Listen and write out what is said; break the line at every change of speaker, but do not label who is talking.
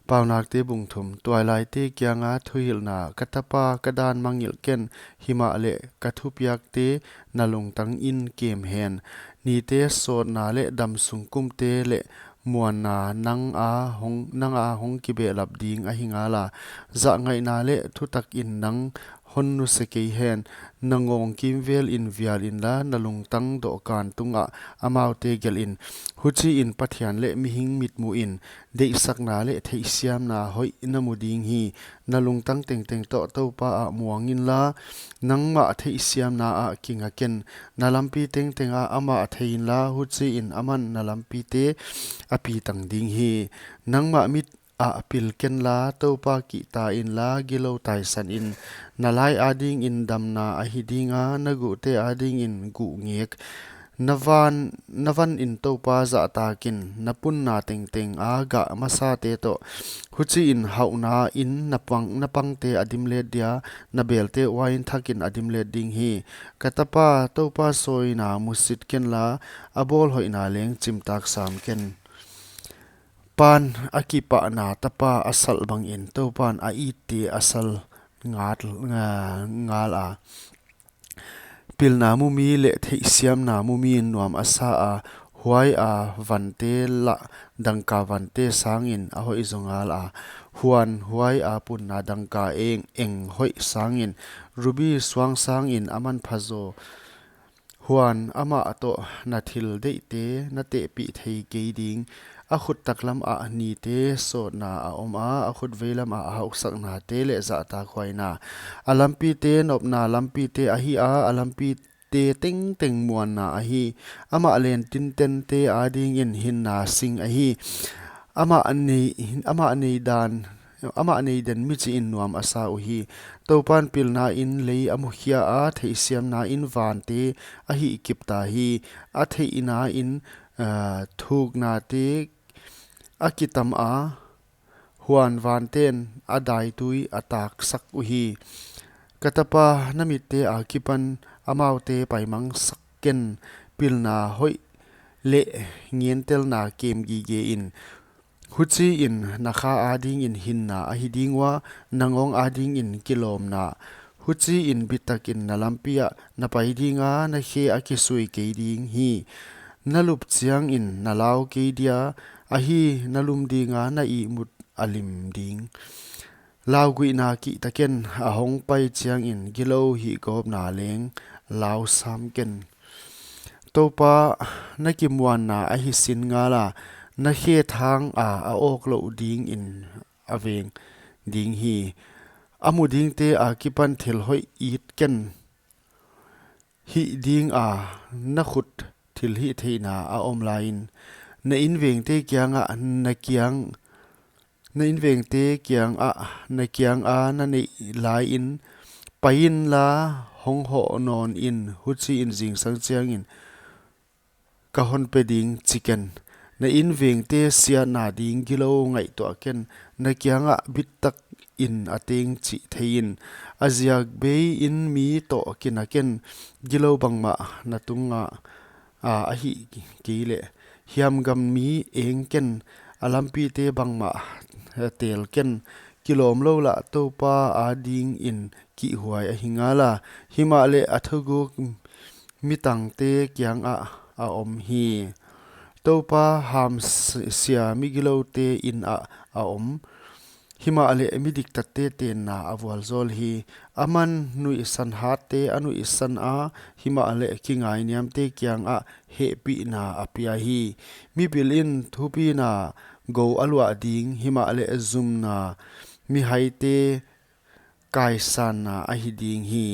paunak te bungthum toilai te kyanga thuil na katapa kadan mangil ken hima le kathupiak te nalung tang in kem hen ni te sot na le dam sungkum te le muan na nang a hong ki be lap ding a hinga la za ngai na le thutak in nang hon nu se ke hen nangong kim vel in vial in la nalung tang do kan tunga amau te gel in huchi in pathian le mi hing mit mu in dei sakna le thei siam na hoi namu ding hi nalung tang teng teng to pa a muangin la nangma thei siam na a kinga ken nalampi teng teng a ama thein la huchi in aman nalampi te api tang ding hi nangma mit a pil ken la topa ki ta in la gilo tai san in nalai ading in damna a hidinga nagu te ading in gu ngek navan in topa za takin napun na teng teng aga masa te to huchi in hauna in napang te adim le dia nabel te wain thakin adim le ding hi katapa topa soina musit ken la abol hoina leng chimtak sam ken pan akipa na tapa asal bang in topan a iti asal ngal a pil na mu mi le thei siam na mu mi nuam asa a huai a vante la dangka vante sangin a hoi zongal a huan huai a pun na dangka eng hoi sangin ruby swang sangin aman phazo huan ama ato na thil dei te na te pi thei ke ding a khut taklam a ni te so na a om a khut velam a hauk sak na te le za ta khwaina alampi te nop na lampi te a hi a alampi te teng teng muan na a hi ama len tin ten te a ding in hin na sing a hi ama nei dan ama nei den mi chi in nuam asa u hi topan pil na in lei amu khia a thei siam na in van te a hi kipta hi a thei ina in thuk na te akitam a huan van ten adai tui atak sak u hi katapa namit te a kipan amau te paimang sakken pilna hoi le ngien tel na kem gi ge in huchi in nakha ading in hin na a hiding wa nangong ading in kilom na huchi in bitakin nalampia na paidinga na khe akisui ke ding hi nalup chiang in nalau ke dia a hi nalum dinga na I mut alim ding lau gui na ki taken a hong pai chiang in gilo hi gop na leng lau sam ken topa na ki muan na a hi sin nga la na khe thang a ok lo ding in aveng ding hi amu ding te a kipan thil hoi it ken hi ding a na khut thil hi theina a online na in veng te kyanga na in veng te kyang a na nei lai in pain la hong ho non in huchi in jing sang chiang in ka hon pe ding chicken na in veng te sia na ding gilo ngai to ken na kyanga bit tak in ateng chi thein aziak be in mi to kinaken gilo bangma na tunga a hi ki le hiam gam mi eng ken alampi te bangma tel ken kilom lo la topa ading in ki huai a hingala himale athugu mitang te kyang a om hi topa ham sia migilo te in a om himale midik tatte te na awal zol hi aman nui san hat te anu isan a himale kingai niam te kyang a he pi na apia hi mi bilin thupi na go alwa ding himale zum na mi haite kai san na a hi ding hi